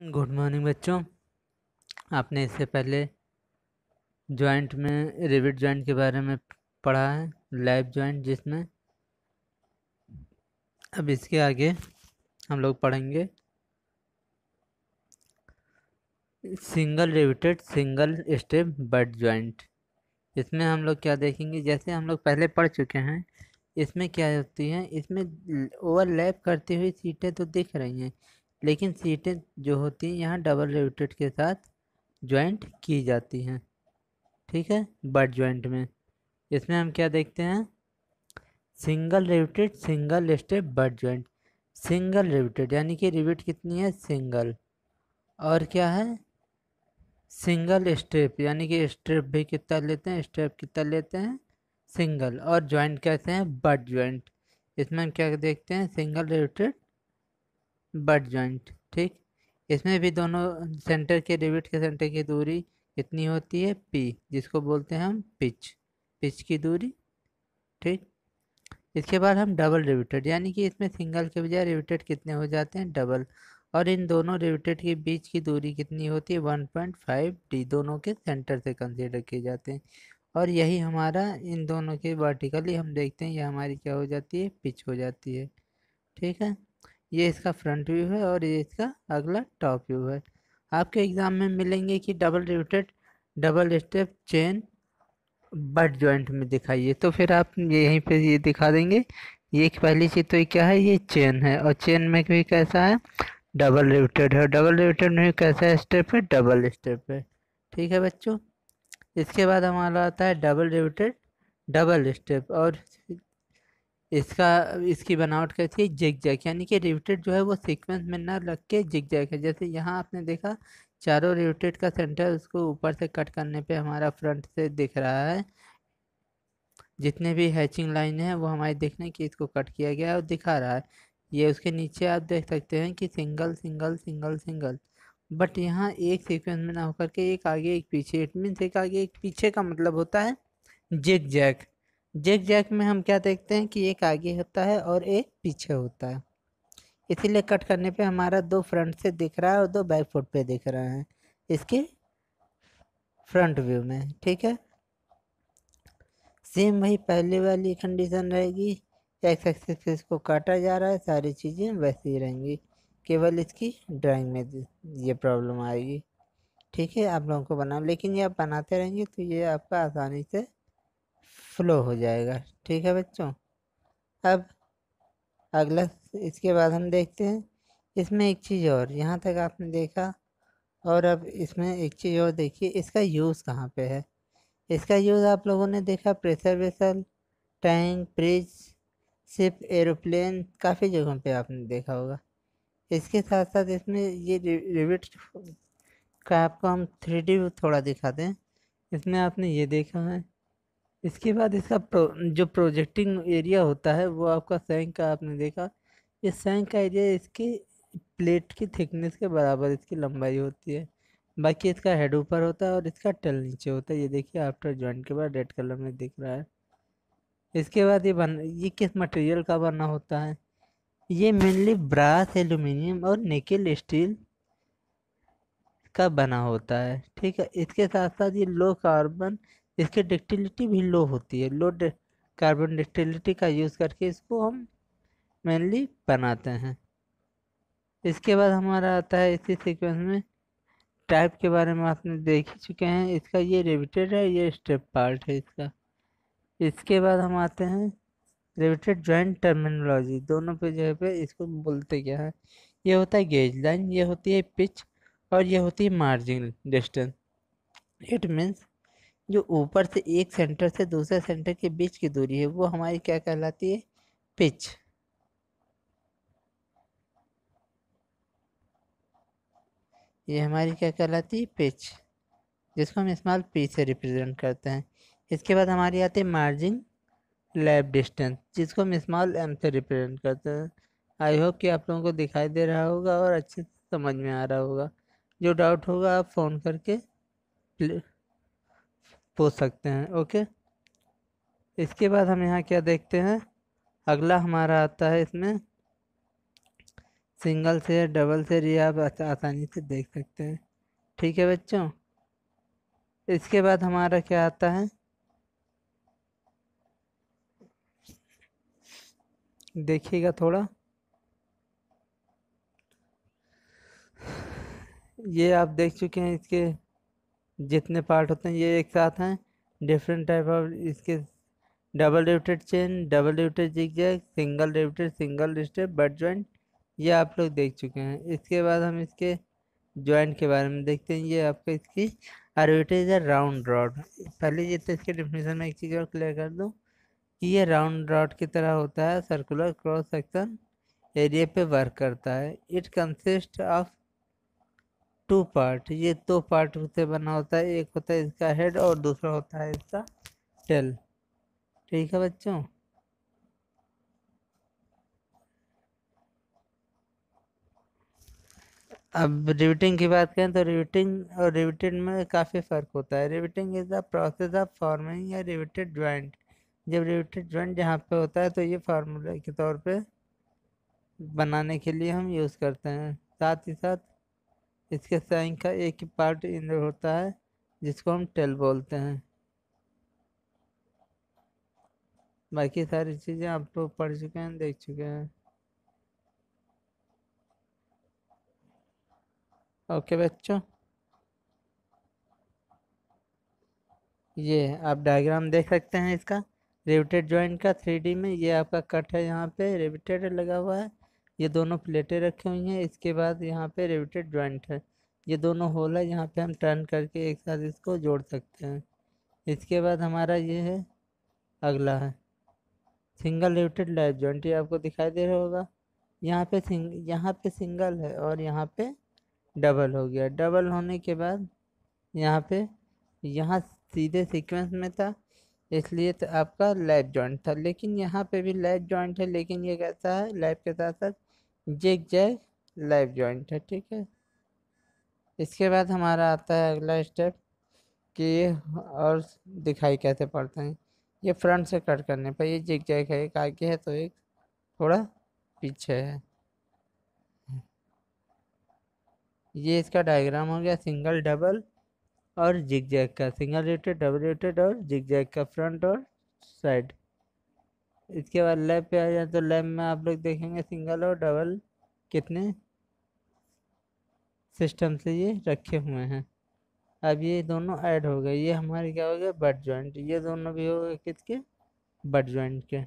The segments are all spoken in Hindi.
गुड मॉर्निंग बच्चों। आपने इससे पहले जॉइंट में रिविट जॉइंट के बारे में पढ़ा है, लैप जॉइंट, जिसमें अब इसके आगे हम लोग पढ़ेंगे single riveted single step butt joint. इसमें हम लोग क्या देखेंगे, जैसे हम लोग पहले पढ़ चुके हैं, इसमें क्या होती हैं, इसमें ओवरलैप करती हुई सीटें तो दिख रही हैं, लेकिन सीटें जो होती हैं यहाँ डबल रिविटेड के साथ जॉइंट की जाती हैं। ठीक है, बट जॉइंट में इसमें हम क्या देखते हैं, single riveted single step butt joint. Single riveted यानी कि रिविट कितनी है, सिंगल, और क्या है, सिंगल स्टेप यानी कि स्टेप भी कितना लेते हैं, स्टेप कितना लेते हैं, सिंगल, और जॉइंट कहते हैं बट जॉइंट। इसमें हम क्या देखते हैं, सिंगल रिविटेड बट जॉइंट। ठीक, इसमें भी दोनों सेंटर के रिविट के सेंटर की दूरी कितनी होती है, पी, जिसको बोलते हैं हम पिच, पिच की दूरी। ठीक, इसके बाद हम डबल रिविटेड यानी कि इसमें सिंगल के बजाय रिविटेड कितने हो जाते हैं, डबल, और इन दोनों रिविटेड के बीच की दूरी कितनी होती है, 1.5 डी, दोनों के सेंटर से कंसीडर किए जाते हैं। और यही हमारा इन दोनों के वर्टिकली हम देखते हैं, ये हमारी क्या हो जाती है, पिच हो जाती है। ठीक है, ये इसका फ्रंट व्यू है और ये इसका अगला टॉप व्यू है। आपके एग्जाम में मिलेंगे कि double riveted double step chain butt joint में दिखाइए, तो फिर आप ये यहीं पे ये दिखा देंगे। ये एक पहली चीज तो ये क्या है, ये चेन है, और चेन में भी कैसा है, डबल रिविटेड है, डबल रिविटेड में भी कैसा है, स्टेप है, डबल स्टेप है। ठीक है बच्चों, इसके बाद हमारा आता है डबल रिविटेड डबल स्टेप, और इसका इसकी बनावट कैसी है, जिग जैग, यानी कि रिविटेड जो है वो सीक्वेंस में ना रख के जिग जैग है। जैसे यहाँ आपने देखा चारों रिविटेड का सेंटर उसको ऊपर से कट करने पे हमारा फ्रंट से दिख रहा है, जितने भी हैचिंग लाइन है वो हमारे देखने की इसको कट किया गया है और दिखा रहा है। ये उसके नीचे आप देख सकते हैं कि single single single single, but यहाँ एक सीक्वेंस में ना होकर के एक आगे एक पीछे, इट मीन्स एक आगे एक पीछे का मतलब होता है जिग जैग। जिग जैग में हम क्या देखते हैं कि एक आगे होता है और एक पीछे होता है, इसीलिए कट करने पे हमारा दो फ्रंट से दिख रहा है और दो बैक फुट पे दिख रहा है इसके फ्रंट व्यू में। ठीक है, सेम वही पहले वाली कंडीशन रहेगी, एक्स एक्सिस पे इसको काटा जा रहा है, सारी चीज़ें वैसी ही रहेंगी, केवल इसकी ड्राइंग में ये प्रॉब्लम आएगी। ठीक है, आप लोगों को बना, लेकिन ये आप बनाते रहेंगे तो ये आपका आसानी से फ्लो हो जाएगा। ठीक है बच्चों, अब अगला, इसके बाद हम देखते हैं इसमें एक चीज़ और, यहाँ तक आपने देखा, और अब इसमें एक चीज़ और देखिए, इसका यूज़ कहाँ पे है। इसका यूज़ आप लोगों ने देखा pressure vessel, tank, bridge, ship, aeroplane, काफ़ी जगहों पे आपने देखा होगा। इसके साथ साथ इसमें ये रिविट का आपको हम 3D थोड़ा दिखाते हैं। इसमें आपने ये देखा है, इसके बाद इसका जो प्रोजेक्टिंग एरिया होता है वो आपका सैंक का आपने देखा। इस सैंक का एरिया इसकी प्लेट की थिकनेस के बराबर इसकी लंबाई होती है, बाकी इसका हेड ऊपर होता है और इसका टेल नीचे होता है। ये देखिए आफ्टर जॉइंट के बाद रेड कलर में दिख रहा है। इसके बाद ये किस मटेरियल का बना होता है, ये मेनली ब्रास, एल्यूमिनियम और निकेल स्टील का बना होता है। ठीक है, इसके साथ साथ ये लो कार्बन, इसकी डक्टिलिटी भी लो होती है, कार्बन डक्टिलिटी का यूज़ करके इसको हम मेनली बनाते हैं। इसके बाद हमारा आता है इसी सीक्वेंस में टाइप के बारे में आपने देख ही चुके हैं, इसका ये रिविटेड है, ये स्टेप पार्ट है इसका। इसके बाद हम आते हैं रिविटेड जॉइंट टर्मिनोलॉजी, दोनों पे जगह पे इसको बोलते क्या है, ये होता है गेज लाइन, ये होती है पिच, और ये होती है मार्जिन डिस्टेंस। इट मीन्स जो ऊपर से एक सेंटर से दूसरे सेंटर के बीच की दूरी है वो हमारी क्या कहलाती है, पिच। ये हमारी क्या कहलाती है, पिच, जिसको हम स्मॉल पी से रिप्रेजेंट करते हैं। इसके बाद हमारी आती है मार्जिन लैब डिस्टेंस, जिसको हम स्मॉल एम से रिप्रेजेंट करते हैं। आई होप कि आप लोगों को दिखाई दे रहा होगा और अच्छे से समझ में आ रहा होगा। जो डाउट होगा आप फ़ोन करके पूछ सकते हैं। ओके, इसके बाद हम यहाँ क्या देखते हैं, अगला हमारा आता है इसमें सिंगल से या डबल से ये आप आसानी से देख सकते हैं। ठीक है बच्चों, इसके बाद हमारा क्या आता है, देखिएगा थोड़ा। ये आप देख चुके हैं, इसके जितने पार्ट होते हैं ये एक साथ हैं। डिफरेंट टाइप ऑफ इसके double riveted chain, double riveted zigzag, single riveted, single step, butt joint, ये आप लोग देख चुके हैं। इसके बाद हम इसके जॉइंट के बारे में देखते हैं। ये आपका इसकी रिवेटेड है राउंड रॉड। पहले ये तो इसके डिफिनेशन में एक चीज़ और क्लियर कर दूँ कि ये राउंड रॉड की तरह होता है, सर्कुलर क्रॉस सेक्शन एरिया पे वर्क करता है। It consist of two part, ये दो पार्ट से बना होता है। एक होता है इसका हेड और दूसरा होता है इसका टेल। ठीक है बच्चों, अब रिवेटिंग की बात करें तो रिवेटिंग और रिवेटेड में काफ़ी फ़र्क होता है। Riveting is the process of forming a riveted joint. जब रिवेटेड जॉइंट जहाँ पे होता है तो ये फार्मूला के तौर पे बनाने के लिए हम यूज़ करते हैं। साथ ही साथ इसके साइन का एक ही पार्ट इन होता है जिसको हम टेल बोलते हैं। बाकी सारी चीज़ें आप लोग पढ़ चुके हैं, देख चुके हैं। ओके बच्चों, ये आप डायग्राम देख सकते हैं इसका रिवेटेड जॉइंट का 3D में। ये आपका कट है, यहाँ पे रिवेटेड लगा हुआ है, ये दोनों प्लेटें रखी हुई हैं। इसके बाद यहाँ पे रिवेटेड जॉइंट है, ये दोनों होल है, यहाँ पे हम टर्न करके एक साथ इसको जोड़ सकते हैं। इसके बाद हमारा ये है, अगला है सिंगल रिवेटेड लैप जॉइंट। ये आपको दिखाई दे रहा होगा, यहाँ पे सिंगल है और यहाँ पे डबल हो गया। डबल होने के बाद यहाँ पे, यहाँ सीधे सीक्वेंस में था इसलिए तो आपका लैप जॉइंट था, लेकिन यहाँ पे भी लैप जॉइंट है, लेकिन ये कैसा है, लैप के साथ साथ जिग जैग लैप जॉइंट है। ठीक है, इसके बाद हमारा आता है अगला स्टेप कि ये और दिखाई कैसे पड़ते हैं। ये फ्रंट से कट करने पर ये जिग जैग है, एक आगे है तो एक थोड़ा पीछे है। ये इसका डायग्राम हो गया सिंगल डबल और जिगजैग का, सिंगल रेटेड, डबल रेटेड और जिगजैग का फ्रंट और साइड। इसके बाद लैब पे आ जाए तो लैब में आप लोग देखेंगे सिंगल और डबल कितने सिस्टम से ये रखे हुए हैं। अब ये दोनों ऐड हो गए, ये हमारे क्या हो गया, बट जॉइंट। ये दोनों भी हो गए किसके, बट जॉइंट के।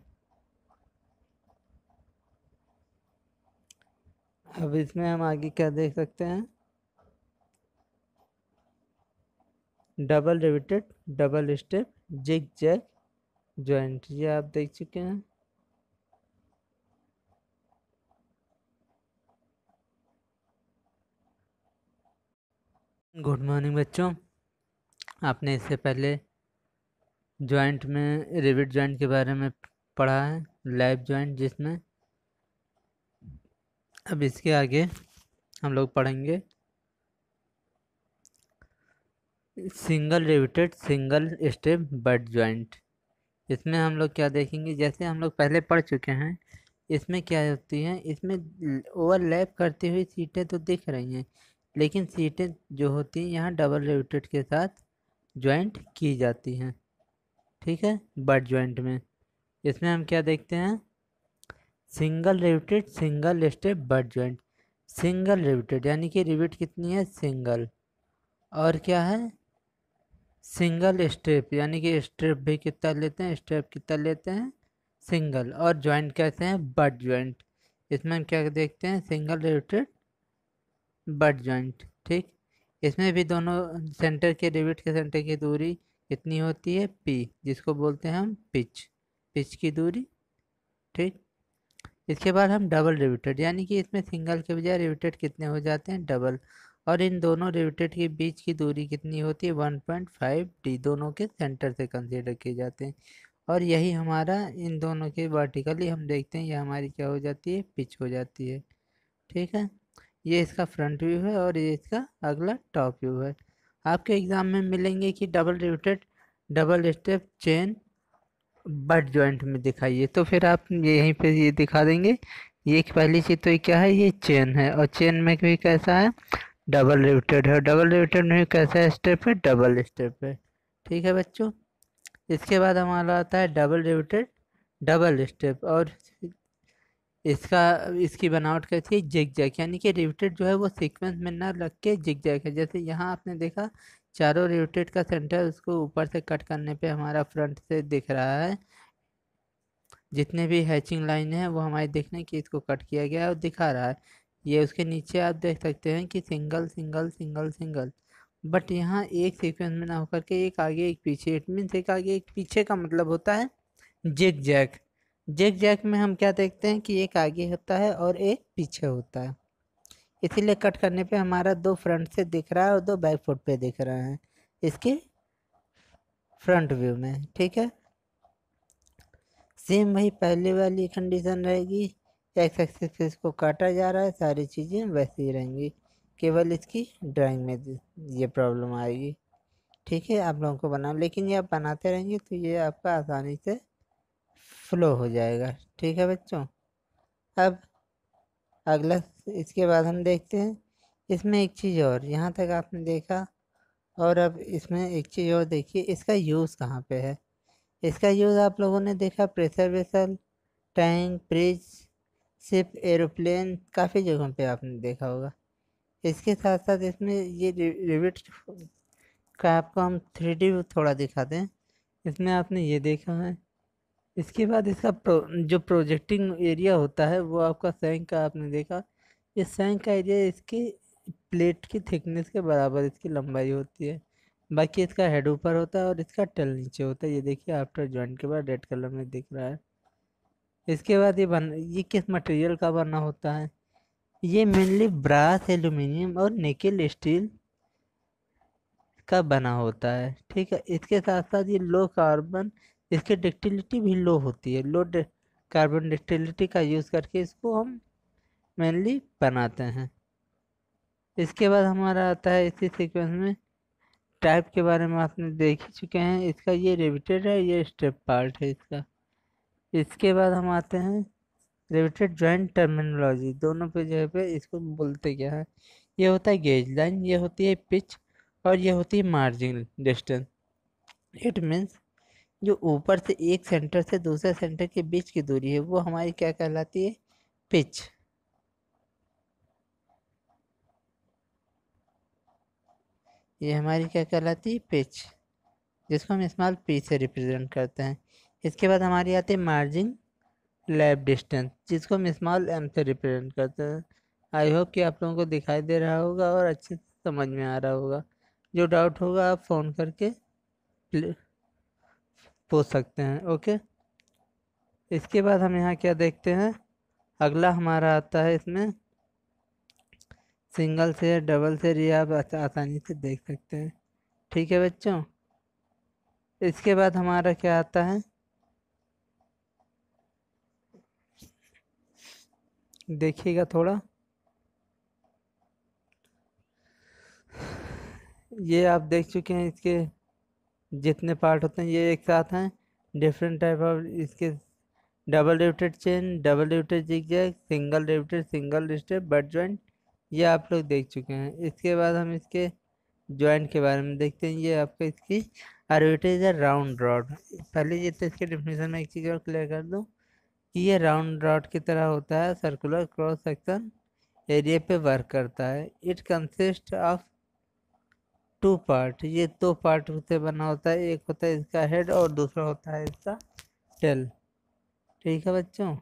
अब इसमें हम आगे क्या देख सकते हैं, double riveted, double step, zig zag joint, ये आप देख चुके हैं। गुड मॉर्निंग बच्चों, आपने इससे पहले जॉइंट में रिवेट जॉइंट के बारे में पढ़ा है, लैप जॉइंट जिसमें। अब इसके आगे हम लोग पढ़ेंगे single riveted, single step butt joint. इसमें हम लोग क्या देखेंगे, जैसे हम लोग पहले पढ़ चुके हैं, इसमें क्या होती हैं, इसमें ओवरलैप करती हुई सीटें तो दिख रही हैं, लेकिन सीटें जो होती हैं यहाँ डबल रिवेटेड के साथ जॉइंट की जाती हैं। ठीक है, बट जॉइंट में इसमें हम क्या देखते हैं, single riveted, single step butt joint. Single riveted यानी कि रिवेट कितनी है, सिंगल, और क्या है, सिंगल स्टेप यानी कि स्टेप भी कितना लेते हैं, स्टेप कितना लेते हैं, सिंगल। और जॉइंट कहते हैं बट जॉइंट। इसमें हम क्या देखते हैं, सिंगल रिवेटेड बट जॉइंट। ठीक, इसमें भी दोनों सेंटर के रिवेट के सेंटर की दूरी कितनी होती है, पी, जिसको बोलते हैं हम पिच, पिच की दूरी। ठीक, इसके बाद हम डबल रिवेटेड यानी कि इसमें सिंगल के बजाय रिवेटेड कितने हो जाते हैं, डबल। और इन दोनों रिवेटेड के बीच की दूरी कितनी होती है, 1.5 डी, दोनों के सेंटर से कंसीडर किए जाते हैं। और यही हमारा इन दोनों के वर्टिकली हम देखते हैं, ये हमारी क्या हो जाती है, पिच हो जाती है। ठीक है, ये इसका फ्रंट व्यू है और ये इसका अगला टॉप व्यू है। आपके एग्जाम में मिलेंगे कि double riveted, double step chain butt joint में दिखाइए, तो फिर आप यहीं पे ये दिखा देंगे ये एक पहली चीज तो ये क्या है, ये चेन है, और चेन में भी कैसा है, डबल रिविटेड है, डबल रिविटेड में भी कैसा है, स्टेप है, डबल स्टेप है। ठीक है बच्चों। इसके बाद हमारा आता है डबल रिविटेड डबल स्टेप, और इसका इसकी बनावट कैसी है, जिग जैग, यानी कि रिविटेड जो है वो सीक्वेंस में ना लग के जिग जैग है। जैसे यहाँ आपने देखा चारों रिविटेड का सेंटर उसको ऊपर से कट करने पे हमारा फ्रंट से दिख रहा है, जितने भी हैचिंग लाइन है वो हमारे देखने की इसको कट किया गया है और दिखा रहा है। ये उसके नीचे आप देख सकते हैं कि single single single single, but यहाँ एक सीक्वेंस में ना होकर के एक आगे एक पीछे, इट मीन्स एक आगे एक पीछे का मतलब होता है जिग जैग। जिग जैग में हम क्या देखते हैं कि एक आगे होता है और एक पीछे होता है, इसीलिए कट करने पे हमारा दो फ्रंट से दिख रहा है और दो बैक फुट पे दिख रहा है इसके फ्रंट व्यू में। ठीक है, सेम वही पहले वाली कंडीशन रहेगी, एक्स एक्सिस पे इसको काटा जा रहा है, सारी चीज़ें वैसे ही रहेंगी, केवल इसकी ड्राइंग में ये प्रॉब्लम आएगी। ठीक है, आप लोगों को बना, लेकिन ये आप बनाते रहेंगे तो ये आपका आसानी से फ्लो हो जाएगा। ठीक है बच्चों। अब अगला, इसके बाद हम देखते हैं इसमें एक चीज़ और, यहाँ तक आपने देखा, और अब इसमें एक चीज़ और देखिए, इसका यूज़ कहाँ पे है। इसका यूज़ आप लोगों ने देखा pressure vessel, tank, bridge, ship, aeroplane, काफ़ी जगहों पे आपने देखा होगा। इसके साथ साथ इसमें ये रिविट का आपको हम 3D थोड़ा दिखाते हैं। इसमें आपने ये देखा है, इसके बाद इसका जो प्रोजेक्टिंग एरिया होता है वो आपका सैंक का आपने देखा। ये सैंक का एरिया इसकी प्लेट की थिकनेस के बराबर इसकी लंबाई होती है। बाकी इसका हेड ऊपर होता है और इसका टेल नीचे होता है, ये देखिए आफ्टर जॉइंट के बाद रेड कलर में दिख रहा है। इसके बाद ये किस मटेरियल का बना होता है, ये मेनली ब्रास, एल्यूमिनियम और निकेल स्टील का बना होता है। ठीक है, इसके साथ साथ ये लो कार्बन, इसकी डक्टिलिटी भी लो होती है, कार्बन डक्टिलिटी का यूज़ करके इसको हम मेनली बनाते हैं। इसके बाद हमारा आता है इसी सीक्वेंस में टाइप के बारे में आपने देख ही चुके हैं, इसका ये रिविटेड है, ये स्टेप पार्ट है इसका। इसके बाद हम आते हैं रिविटेड जॉइंट टर्मिनोलॉजी, दोनों पे जगह पे इसको बोलते क्या है। ये होता है गेज लाइन, ये होती है पिच, और ये होती है मार्जिन डिस्टेंस। इट मीन्स जो ऊपर से एक सेंटर से दूसरे सेंटर के बीच की दूरी है वो हमारी क्या कहलाती है, पिच। ये हमारी क्या कहलाती है, पिच, जिसको हम स्मॉल पी से रिप्रेजेंट करते हैं। इसके बाद हमारी आती है मार्जिन लैब डिस्टेंस, जिसको हम स्मॉल एम से रिप्रेजेंट करते हैं। आई होप कि आप लोगों को दिखाई दे रहा होगा और अच्छे से समझ में आ रहा होगा। जो डाउट होगा आप फ़ोन करके पूछ सकते हैं। ओके, इसके बाद हम यहाँ क्या देखते हैं, अगला हमारा आता है इसमें सिंगल से डबल से, ये आप आसानी से देख सकते हैं। ठीक है बच्चों। इसके बाद हमारा क्या आता है, देखिएगा थोड़ा, ये आप देख चुके हैं, इसके जितने पार्ट होते हैं ये एक साथ हैं। डिफरेंट टाइप ऑफ इसके double riveted chain, double riveted zigzag, single riveted, single step, butt joint, ये आप लोग देख चुके हैं। इसके बाद हम इसके जॉइंट के बारे में देखते हैं। ये आपका इसकी रिविटेड है राउंड रॉड। पहले ये तो इसके डिफिनेशन में एक चीज़ और क्लियर कर दूँ कि ये राउंड रॉड की तरह होता है, सर्कुलर क्रॉस सेक्शन एरिया पे वर्क करता है। It consist of two part, ये दो पार्ट से बना होता है, एक होता है इसका हेड और दूसरा होता है इसका टेल। ठीक है बच्चों।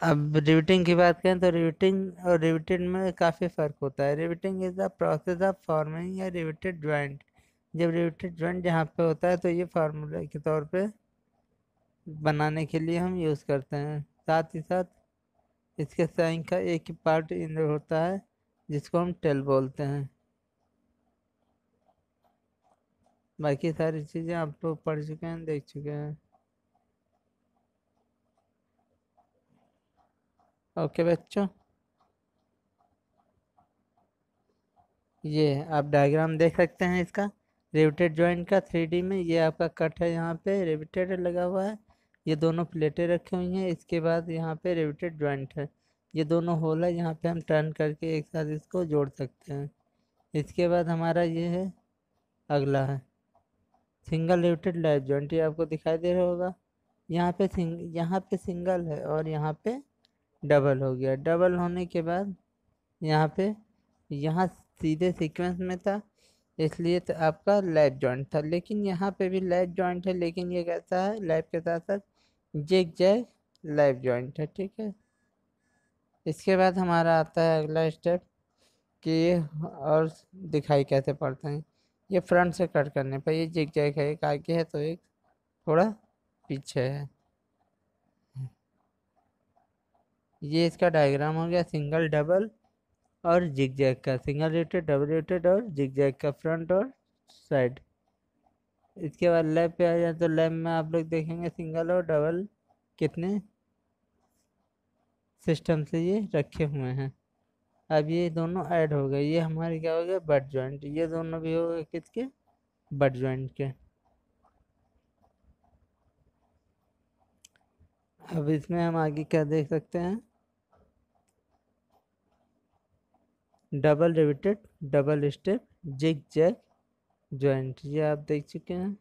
अब रिविटिंग की बात करें तो रिविटिंग और रिविटेड में काफ़ी फ़र्क होता है। Riveting is the process of forming a riveted joint. जब रिविटेड जॉइंट जहाँ पे होता है तो ये फार्मूला के तौर पे बनाने के लिए हम यूज़ करते हैं। साथ ही साथ इसके साइन का एक ही पार्ट इन होता है जिसको हम टेल बोलते हैं। बाकी सारी चीज़ें आप लोग पढ़ चुके हैं, देख चुके हैं। ओके बच्चों, ये आप डायग्राम देख सकते हैं इसका, रिवेटेड जॉइंट का 3D में ये आपका कट है, यहाँ पे रिवेटेड लगा हुआ है, ये दोनों प्लेटें रखी हुई हैं। इसके बाद यहाँ पे रिवेटेड जॉइंट है, ये दोनों होल है, यहाँ पे हम टर्न करके एक साथ इसको जोड़ सकते हैं। इसके बाद हमारा ये है, अगला है सिंगल रिवेटेड लैप जॉइंट। ये आपको दिखाई दे रहा होगा, यहाँ पे सिंगल है और यहाँ पे डबल हो गया। डबल होने के बाद यहाँ पे, यहाँ सीधे सीक्वेंस में था, इसलिए तो आपका लैप जॉइंट था। लेकिन यहाँ पे भी लैप जॉइंट है, लेकिन ये कैसा है, लैप के साथ साथ जिग जैग लैप जॉइंट है, ठीक है। इसके बाद हमारा आता है अगला स्टेप कि ये और दिखाई कैसे पड़ते हैं। ये फ्रंट से कट करने पर ये जिग जैग है, एक आगे है तो एक थोड़ा पीछे है। ये इसका डायग्राम हो गया सिंगल डबल और जिग जैग का, सिंगल रेटेड डबल रेटेड और जिग जैग का फ्रंट और साइड। इसके बाद लैब पे आ जाए तो लैब में आप लोग देखेंगे सिंगल और डबल कितने सिस्टम से ये रखे हुए हैं। अब ये दोनों ऐड हो गए, ये हमारे क्या हो गया, बट जॉइंट। ये दोनों भी हो गए किसके, बट जॉइंट के। अब इसमें हम आगे क्या देख सकते हैं, double riveted double step zig zag joint, ये आप देख चुके हैं।